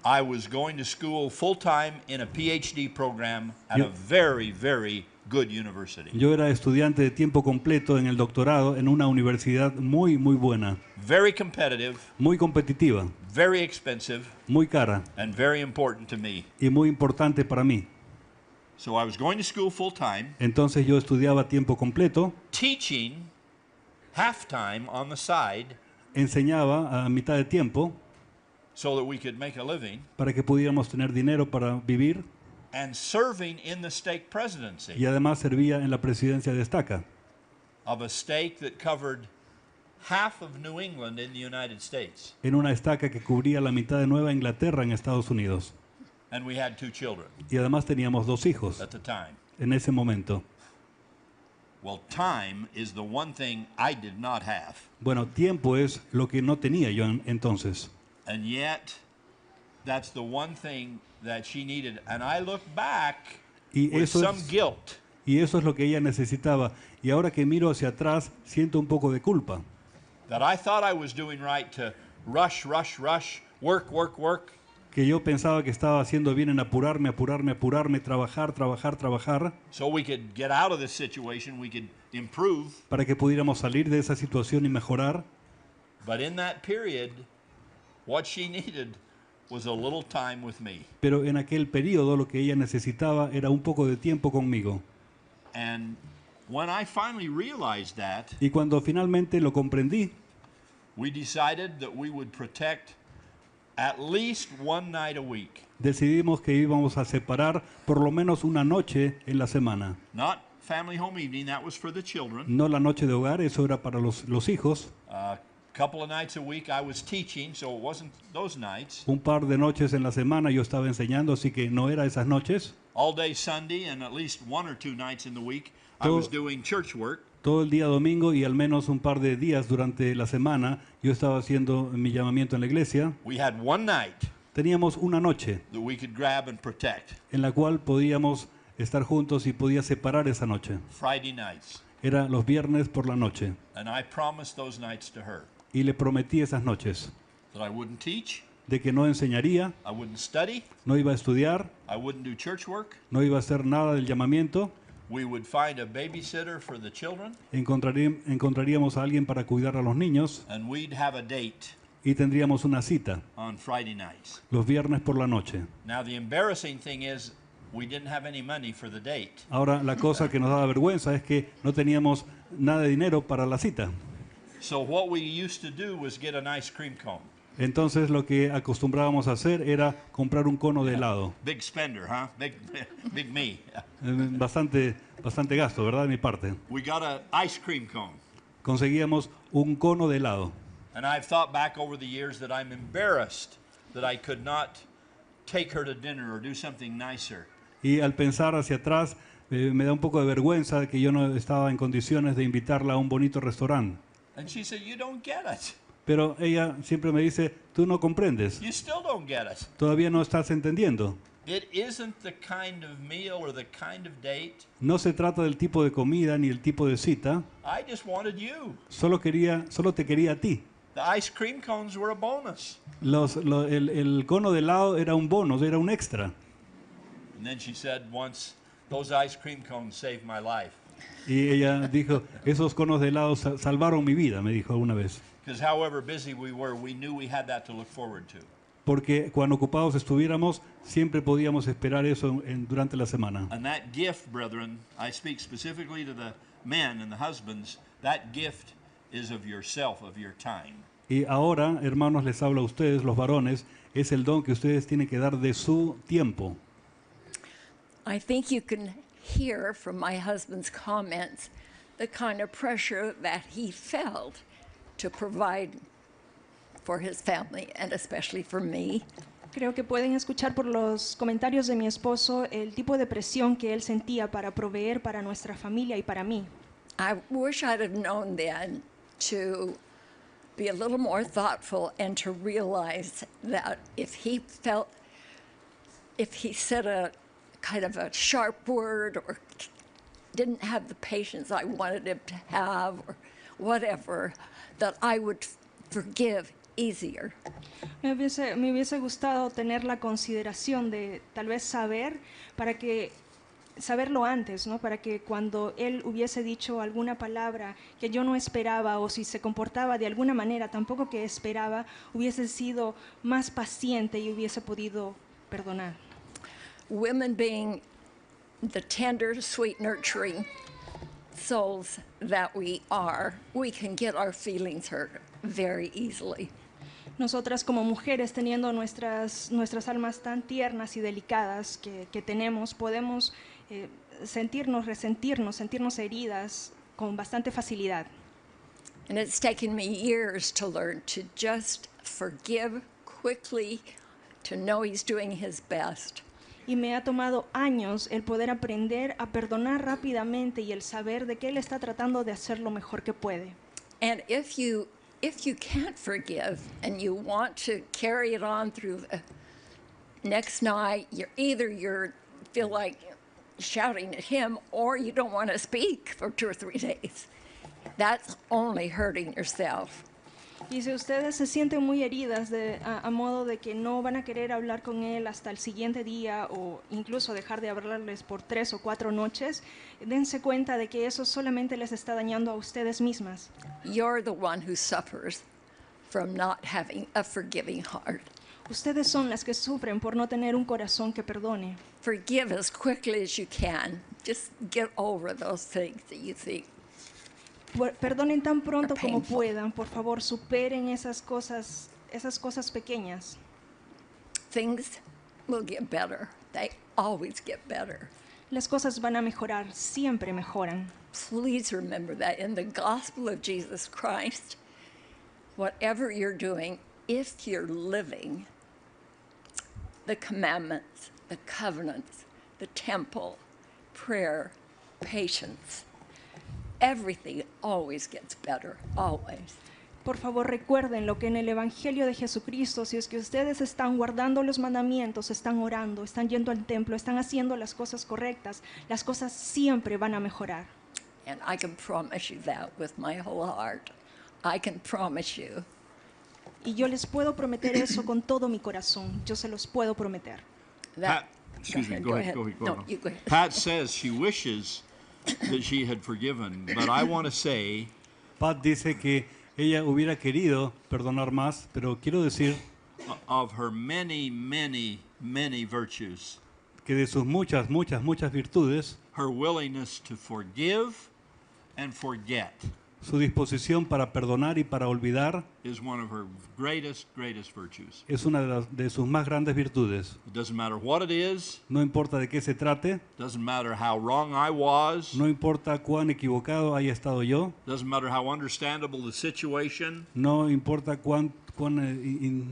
I was going to school full time in a PhD program at Yo- a very good university. yo era estudiante de tiempo completo en el doctorado en una universidad muy buena, Very competitive, muy competitiva, very expensive, muy cara and very important to me. y muy importante para mí. So I was going to school full time, Entonces yo estudiaba a tiempo completo, teaching half-time on the side enseñaba a mitad de tiempo so that we could make a living, para que pudiéramos tener dinero para vivir and serving in the stake presidency y además servía en la presidencia de Estaca, of a stake that covered half of New England in the United States, en una estaca que cubría la mitad de Nueva Inglaterra en Estados Unidos. and we had 2 children Y además teníamos 2 hijos at the time. en ese momento. Well, time is the one thing I did not have, Bueno, tiempo es lo que no tenía yo entonces. and yet that's the one thing that she needed. And I look back Y with eso some es- guilt. Y eso es lo que ella necesitaba. Y ahora que miro hacia atrás, siento un poco de culpa. That I thought I was doing right to rush, work, Que yo pensaba que estaba haciendo bien en apurarme, trabajar, so we could get out of this situation, we could improve. para que pudiéramos salir de esa situación y mejorar. But in that period, what she needed was a little time with me. Pero en aquel periodo lo que ella necesitaba era un poco de tiempo conmigo. And when I finally realized that, Y cuando finalmente lo comprendí, we decided that we would protect at least one night a week. decidimos que íbamos a separar por lo menos una noche en la semana. Not family home evening, that was for the children. No la noche de hogar, eso era para los hijos. A couple of nights a week I was teaching, so it wasn't those nights. Un par de noches en la semana yo estaba enseñando, así que no era esas noches. All day Sunday and at least 1 or 2 nights in the week I Todo- was doing church work. Todo el día domingo y al menos un par de días durante la semana yo estaba haciendo mi llamamiento en la iglesia. We had one night Teníamos una noche that we could grab and protect. en la cual podíamos estar juntos y podía separar esa noche. Friday nights. Era los viernes por la noche. And I promised those nights to her Y le prometí esas noches that I wouldn't teach, de que no enseñaría, I wouldn't study, no iba a estudiar, I wouldn't do church work. no iba a hacer nada del llamamiento. We would find a babysitter for the children, Encontraríamos a alguien para cuidar a los niños and we'd have a date y tendríamos una cita on Friday nights. los viernes por la noche. Now, the embarrassing thing is we didn't have any money for the date. Ahora, la cosa que nos daba vergüenza es que no teníamos nada de dinero para la cita. So what we used to do was get an ice cream cone. Entonces lo que acostumbrábamos a hacer era comprar un cono de helado. Big spender, huh? Big me. Bastante gasto, ¿verdad? De mi parte. We got an ice cream cone. Conseguíamos un cono de helado. And I've thought back over the years that I'm embarrassed that I could not take her to dinner or do something nicer. Y al pensar hacia atrás, me da un poco de vergüenza de que yo no estaba en condiciones de invitarla a un bonito restaurante. And she said, "You don't get it. Pero ella siempre me dice, tú no comprendes, You still don't get it. todavía no estás entendiendo. It isn't the kind of meal or the kind of date. No se trata del tipo de comida ni el tipo de cita, I just wanted you. solo te quería a ti. The ice cream cones were a bonus." El cono de helado era un bonus, era un extra. And then she said once, "Those ice cream cones saved my life." Y ella dijo, esos conos de helado salvaron mi vida, me dijo alguna vez. Because however busy we were, we knew we had that to look forward to. Porque cuando ocupados estuviéramos, siempre podíamos esperar eso durante la semana. And that gift, brethren, I speak specifically to the men and the husbands, that gift is of yourself, of your time. Y ahora, hermanos, les hablo a ustedes, los varones, es el don que ustedes tienen que dar de su tiempo. I think you can hear from my husband's comments the kind of pressure that he felt to provide for his family and especially for me. Creo que pueden escuchar por los comentarios de mi esposo el tipo de presión que él sentía para proveer para nuestra familia y para mí. I wish I'd have known then to be a little more thoughtful and to realize that if he said a kind of a sharp word or didn't have the patience I wanted him to have or whatever, that I would forgive easier. Me hubiese gustado tener la consideración de tal vez saberlo antes, ¿no? Para que cuando él hubiese dicho alguna palabra que yo no esperaba o si se comportaba de alguna manera tampoco que esperaba, hubiese sido más paciente y hubiese podido perdonar. Women being the tender, sweet, nurturing souls that we are, we can get our feelings hurt very easily. Nosotras como mujeres, teniendo nuestras almas tan tiernas y delicadas que tenemos, podemos sentirnos heridas con bastante facilidad. And it's taken me years to learn to just forgive quickly, to know he's doing his best. Y me ha tomado años el poder aprender a perdonar rápidamente y el saber de que Él está tratando de hacer lo mejor que puede. And if you can't forgive and you want to carry it on through the next night, you're feel like shouting at him, or you don't want to speak for 2 or 3 days. That's only hurting yourself. Y si ustedes se sienten muy heridas a modo de que no van a querer hablar con Él hasta el siguiente día o incluso dejar de hablarles por 3 o 4 noches, dense cuenta de que eso solamente les está dañando a ustedes mismas. You're the one who suffers from not having a forgiving heart. Ustedes son las que sufren por no tener un corazón que perdone. Forgive as quickly as you can. Just get over those things that you think. Perdonen tan pronto Are como painful. puedan, por favor, superen esas cosas pequeñas. Things will get better. They always get better. Las cosas van a mejorar, siempre mejoran. Please remember that in the gospel of Jesus Christ, whatever you're doing, if you're living the commandments, the covenants, the temple, prayer, patience, everything always gets better, always. Por favor, recuerden lo que en el Evangelio de Jesucristo, si es que ustedes están guardando los mandamientos, están orando, están yendo al templo, están haciendo las cosas correctas, las cosas siempre van a mejorar. And I can promise you that with my whole heart. I can promise you. Y yo les puedo prometer eso con todo mi corazón. Yo se los puedo prometer. That, Go ahead. No, you go ahead. Pat says she wishes that she had forgiven, but I want to say Pat dice que ella hubiera querido perdonar más, pero quiero decir of her many, many, many virtues, que de sus muchas virtudes, her willingness to forgive and forget su disposición para perdonar y para olvidar is one of her greatest virtues. es una de sus más grandes virtudes. It doesn't matter what it is, No importa de qué se trate, doesn't matter how wrong I was, no importa cuán equivocado haya estado yo, doesn't matter how understandable the situation, no importa cuán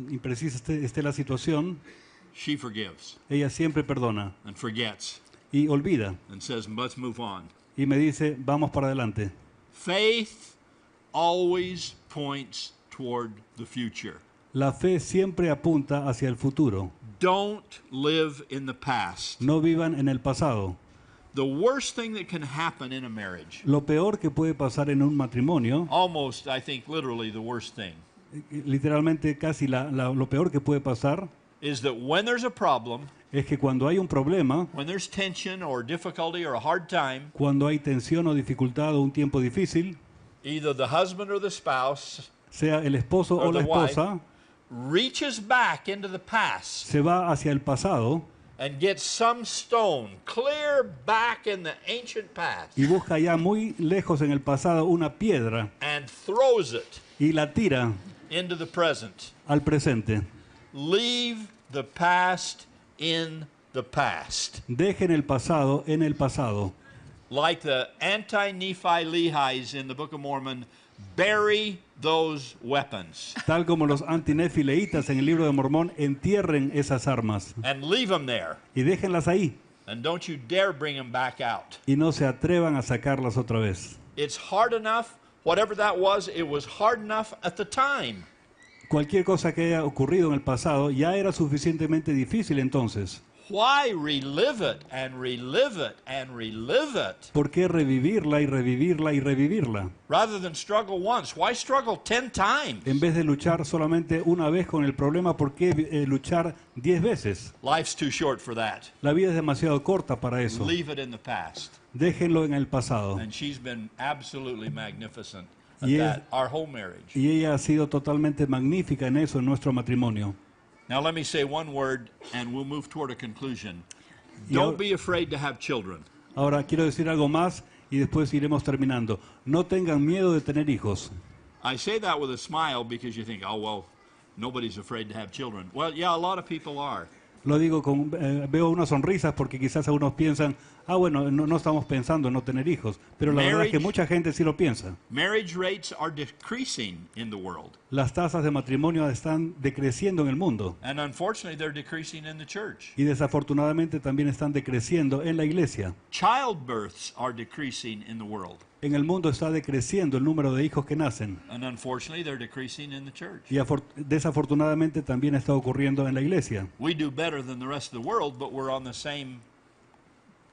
imprecisa esté la situación, she forgives ella siempre perdona and forgets y olvida. and says, let's move on. Y me dice, vamos para adelante. Faith always points toward the future. La fe siempre apunta hacia el futuro. Don't live in the past. No vivan en el pasado. The worst thing that can happen in a marriage, Lo peor que puede pasar en un matrimonio, almost, I think, literally the worst thing, literalmente casi lo peor que puede pasar, is that when there's a problem, es que cuando hay un problema, when there's tension or difficulty or a hard time, cuando hay tensión o dificultad o un tiempo difícil, either the husband or the spouse sea el esposo o or la the wife esposa, reaches back into the past se va hacia el pasado and gets some stone clear back in the ancient past y busca ya muy lejos en el pasado una piedra and throws it y la tira into the present. al presente. Leave the past in the past. Dejen el pasado en el pasado. Like the anti-Nephi Lehis in the Book of Mormon, bury those weapons Tal como los antinefileitas en el libro de Mormón, entierren esas armas and leave them there. y déjenlas ahí And don't you dare bring them back out. y no se atrevan a sacarlas otra vez. It's hard enough, whatever that was, it was hard enough at the time. Cualquier cosa que haya ocurrido en el pasado ya era suficientemente difícil entonces. Why relive it and relive it and relive it? ¿Por qué revivirla y revivirla y revivirla? Rather than struggle once, why struggle 10 times? En vez de luchar solamente una vez con el problema, ¿por qué luchar 10 veces? Life's too short for that. La vida es demasiado corta para eso. Leave it in the past. Déjenlo en el pasado. And she's been absolutely magnificent at Y that, our whole marriage. Y ella ha sido totalmente magnífica en eso, en nuestro matrimonio. Now let me say one word and we'll move toward a conclusion. Y Don't ahora- be afraid to have children. Ahora quiero decir algo más y después iremos terminando. No tengan miedo de tener hijos. I say that with a smile because you think, oh, well, nobody's afraid to have children. Well, yeah, a lot of people are. Lo digo con, veo unas sonrisas porque quizás algunos piensan, bueno, no estamos pensando en no tener hijos, pero la verdad es que Marriage- mucha gente sí lo piensa. Marriage rates are decreasing in the world. Las tasas de matrimonio están decreciendo en el mundo And unfortunately, they're decreasing in the church. y desafortunadamente también están decreciendo en la iglesia. Childbirths are decreasing in the world. En el mundo está decreciendo el número de hijos que nacen And unfortunately, they're decreasing in the church. y desafortunadamente también está ocurriendo en la iglesia. We do better than the rest of the world, but we're on the same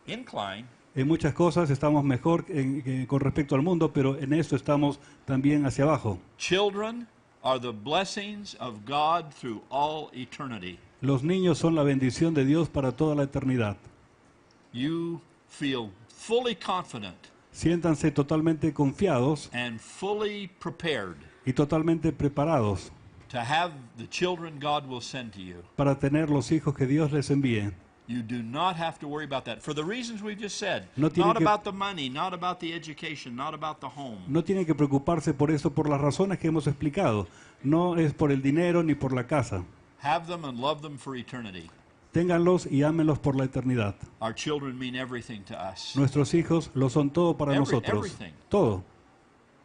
incline. En muchas cosas estamos mejor con respecto al mundo, pero en esto estamos también hacia abajo. Children are the blessings of God through all eternity. Los niños son la bendición de Dios para toda la eternidad. You feel fully confident Siéntanse totalmente confiados and fully prepared y totalmente preparados to have the children God will send to you. para tener los hijos que Dios les envíe. You do not have to worry about that for the reasons we've just said. No tiene Not que- about the money, not about the education, not about the home. No tienen que preocuparse por eso por las razones que hemos explicado. No es por el dinero ni por la casa. Have them and love them for eternity. Ténganlos y ámenlos por la eternidad. Our children mean everything to us. Nuestros hijos lo son todo para nosotros. everything. Todo.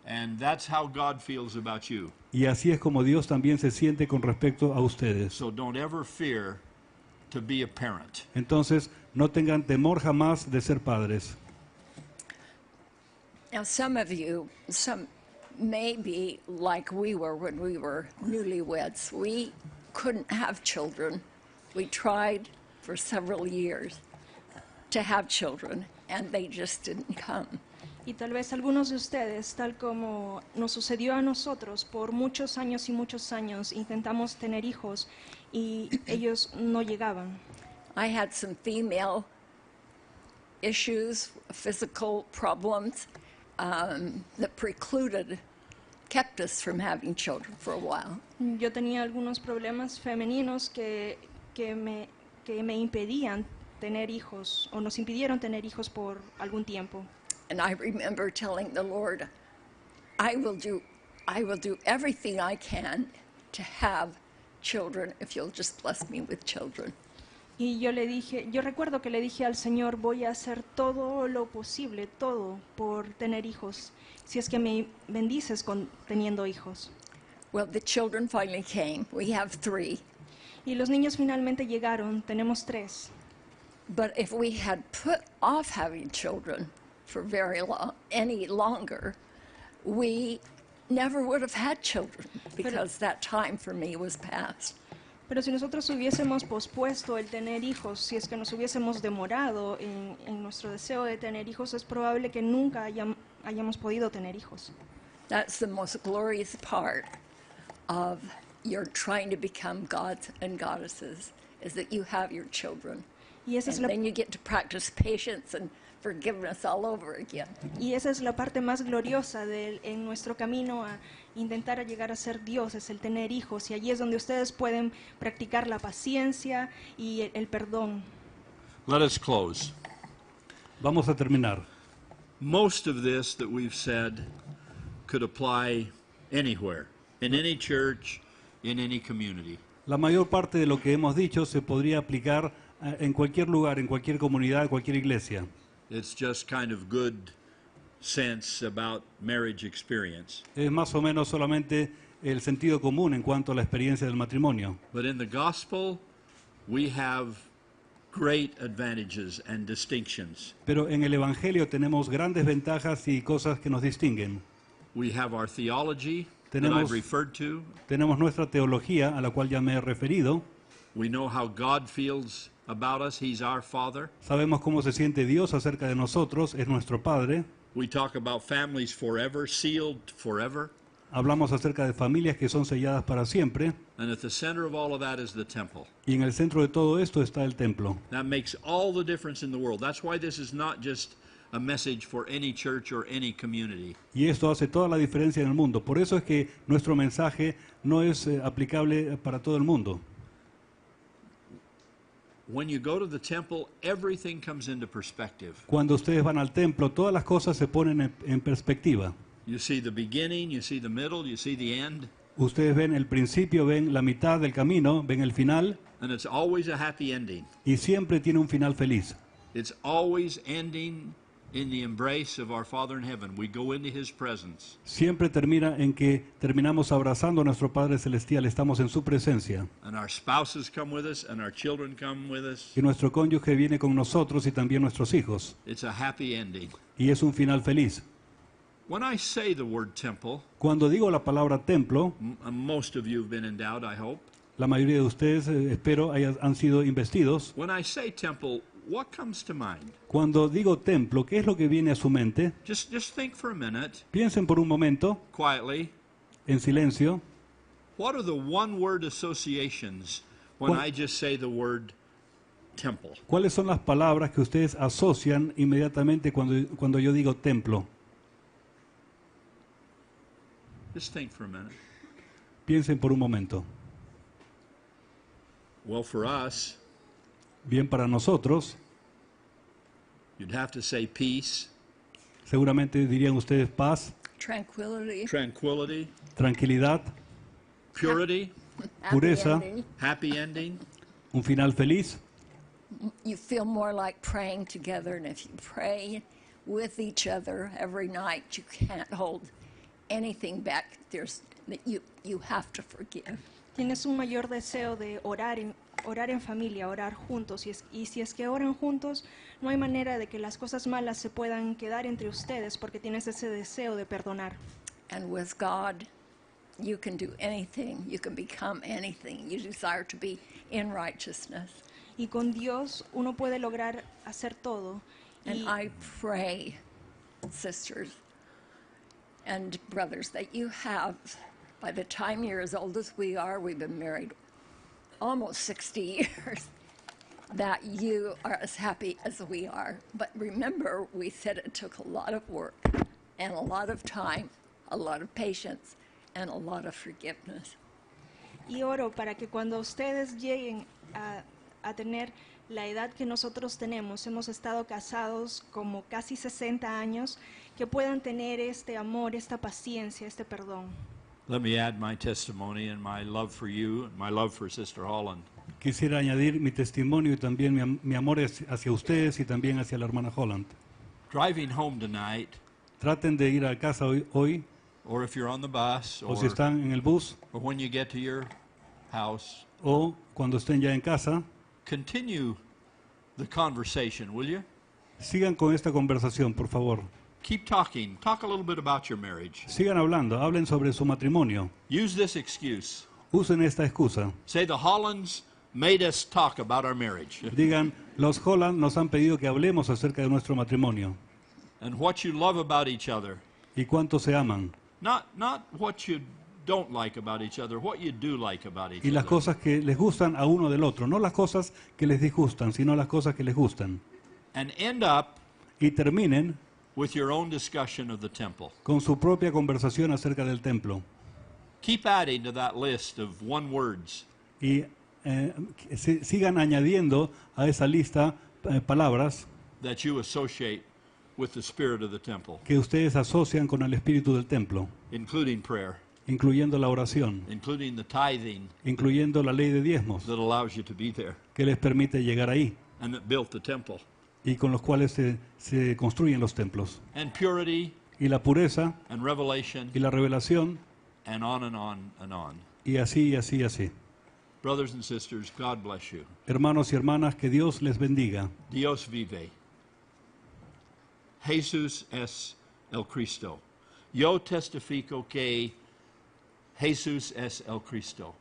And that's how God feels about you. Y así es como Dios también se siente con respecto a ustedes. So don't ever fear to be a parent. Entonces, no tengan temor jamás de ser padres. Now, some of you, some may be like we were when we were newlyweds. We couldn't have children. We tried for several years to have children, and they just didn't come. Y tal vez algunos de ustedes, tal como nos sucedió a nosotros, por muchos años y muchos años intentamos tener hijos y ellos no llegaban. I had some female issues, physical problems that kept us from having children for a while. Yo tenía algunos problemas femeninos que me impedían tener hijos o nos impidieron tener hijos por algún tiempo. And I remember telling the Lord, I will do everything I can to have children if you'll just bless me with children. Y yo recuerdo que le dije al Señor, voy a hacer todo lo posible, todo por tener hijos, si es que me bendices con teniendo hijos. Well, the children finally came. We have 3. Y los niños finalmente llegaron, tenemos 3. But if we had put off having children for any longer, we never would have had children because that time for me was past. Pero si nosotros hubiésemos pospuesto el tener hijos, si es que nos hubiésemos demorado en nuestro deseo de tener hijos, es probable que nunca hayamos podido tener hijos. That's the most glorious part of your trying to become gods and goddesses, is that you have your children. Y esa es And la, then you get to practice patience and forgiveness all over again. y esa es la parte más gloriosa en nuestro camino a intentar llegar a ser dioses, el tener hijos. Y allí es donde ustedes pueden practicar la paciencia y el perdón. Let us close. Vamos a terminar. Most of this that we've said could apply anywhere, in any church, in any community. La mayor parte de lo que hemos dicho se podría aplicar en cualquier lugar, en cualquier comunidad, cualquier iglesia. It's just kind of good sense about marriage experience. Es más o menos solamente el sentido común en cuanto a la experiencia del matrimonio. But in the gospel, we have great advantages and distinctions. Pero en el Evangelio tenemos grandes ventajas y cosas que nos distinguen. We have our theology that Tenemos- I've referred to. Tenemos nuestra teología, a la cual ya me he referido. We know how God feels about us. He's our Father. Sabemos cómo se siente Dios acerca de nosotros, es nuestro Padre. We talk about families forever, sealed forever. Hablamos acerca de familias que son selladas para siempre. And at the center of all of that is the temple. Y en el centro de todo esto está el templo. That makes all the difference in the world. That's why this is not just a message for any church or any community. Y esto hace toda la diferencia en el mundo. Por eso es que nuestro mensaje no es aplicable para todo el mundo. When you go to the temple, everything comes into perspective. Cuando ustedes van al templo, todas las cosas se ponen en perspectiva. You see the beginning, you see the middle, you see the end. Ustedes ven el principio, ven la mitad del camino, ven el final. And it's always a happy ending. y siempre tiene un final feliz. It's always ending in the embrace of our Father in heaven. We go into his presence. Siempre termina en que terminamos abrazando a nuestro Padre Celestial, estamos en su presencia. And our spouses come with us, and our children come with us. Y nuestro cónyuge viene con nosotros y también nuestros hijos. It's a happy ending. Y es un final feliz. When I say the word temple, Cuando digo la palabra templo, most of you have been endowed, I hope. la mayoría de ustedes, espero, han sido investidos. When I say temple, what comes to mind? Cuando digo templo, ¿qué es lo que viene a su mente? Just think for a minute, Piensen por un momento, quietly. en silencio, What are the one-word associations when What- I just say the word temple? ¿cuáles son las palabras que ustedes asocian inmediatamente cuando yo digo templo? Just think for a minute. Piensen por un momento. Well, for us, Bien, para nosotros, you'd have to say peace, seguramente dirían ustedes paz, Tranquility. tranquility, tranquilidad, purity, happy pureza. ending. happy ending. un final feliz. You feel more like praying together, and if you pray with each other every night, you can't hold anything back. There's that you have to forgive. Tienes un mayor deseo de orar en familia, orar juntos. Y si es que oran juntos, no hay manera de que las cosas malas se puedan quedar entre ustedes porque tienes ese deseo de perdonar. And with God, you can do anything. You can become anything you desire to be in righteousness. Y con Dios uno puede lograr hacer todo. And Y I pray, sisters and brothers, that you have, by the time you're as old as we are, we've been married almost 60 years, that you are as happy as we are. But remember, we said it took a lot of work and a lot of time, a lot of patience, and a lot of forgiveness. y oro para que cuando ustedes lleguen a tener la edad que nosotros tenemos, hemos estado casados como casi 60 años, que puedan tener este amor, esta paciencia, este perdón. Let me add my testimony and my love for you and my love for Sister Holland. Quisiera añadir mi testimonio y también mi amor hacia ustedes y también hacia la hermana Holland. Driving home tonight, Traten de ir a casa hoy or if you're on the bus, o si están en el bus, or when you get to your house, o cuando estén ya en casa, continue the conversation, will you? sigan con esta conversación, por favor. Keep talking. Talk a little bit about your marriage. Sigan hablando, hablen sobre su matrimonio. Use this excuse. Usen esta excusa. Say the Hollands made us talk about our marriage. Digan, los Holland nos han pedido que hablemos acerca de nuestro matrimonio And what you love about each other. y cuánto se aman. Not what you don't like about each other, what you do like about each Y las other. cosas que les gustan a uno del otro. No las cosas que les disgustan, sino las cosas que les gustan. And end up Y terminen with your own discussion of the temple. con su propia conversación acerca del templo. Keep adding to that list of one words. Y sigan añadiendo a esa lista palabras That you associate with the spirit of the temple, que ustedes asocian con el espíritu del templo, including prayer, incluyendo la oración, including the tithing incluyendo la ley de diezmos, that allows you to be there que les permite llegar ahí and that built the temple, y con los cuales se construyen los templos. and purity Y la pureza and revelation y la revelación, and on and on and on. y así, y así, y así. Brothers and sisters, God bless you. Hermanos y hermanas, que Dios les bendiga. Dios vive. Jesús es el Cristo. Yo testifico que Jesús es el Cristo.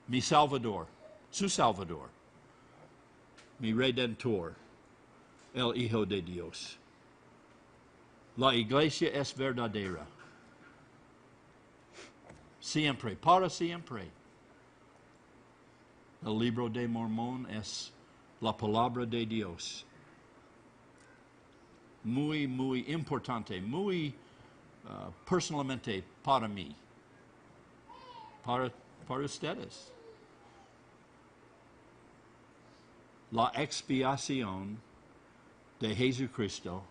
Mi Salvador, su Salvador. Mi Redentor, el Hijo de Dios. La iglesia es verdadera. Siempre, para siempre. El libro de Mormón es la palabra de Dios. Muy, muy importante, muy personalmente para mí, para ustedes. La expiación de Jesucristo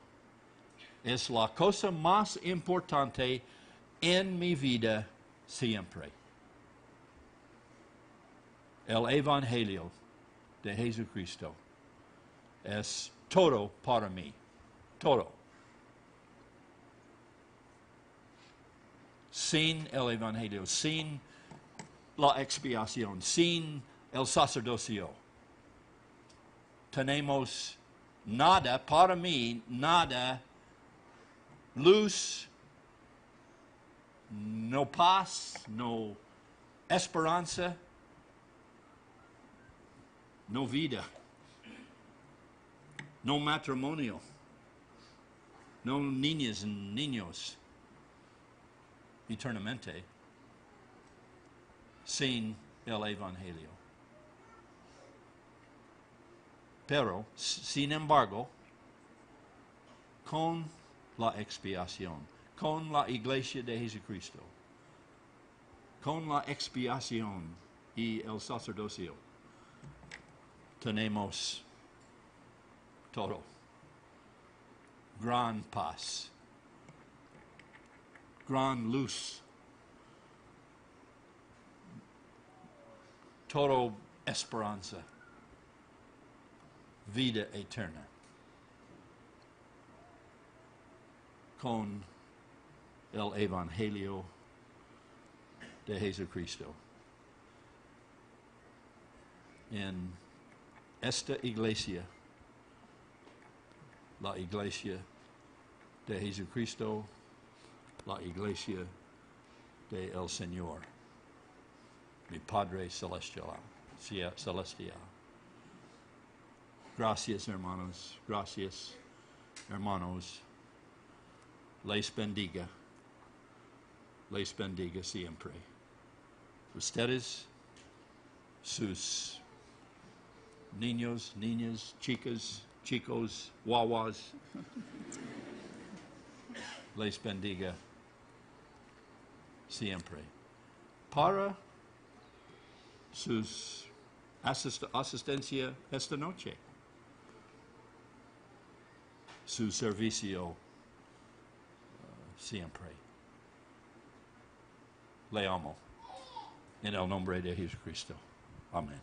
es la cosa más importante en mi vida siempre. El Evangelio de Jesucristo es todo para mí. Todo. Sin el Evangelio, sin la expiación, sin el sacerdocio, tenemos nada, para mí, nada, luz, no paz, no esperanza, no vida, no matrimonio, no niñas y niños, eternamente, sin el Evangelio. Pero, sin embargo, con la expiación, con la iglesia de Jesucristo, con la expiación y el sacerdocio, tenemos todo. Gran paz, gran luz, todo esperanza, vida eterna, con el Evangelio de Jesucristo. En esta iglesia, la iglesia de Jesucristo, la iglesia de el Señor, mi Padre celestial. Gracias, hermanos. Gracias, hermanos. Les bendiga. Les bendiga siempre. Ustedes, sus niños, niñas, chicas, chicos, guaguas, les bendiga siempre. Para sus asistencia esta noche, su servicio siempre. Le amo en el nombre de Jesucristo. Amén.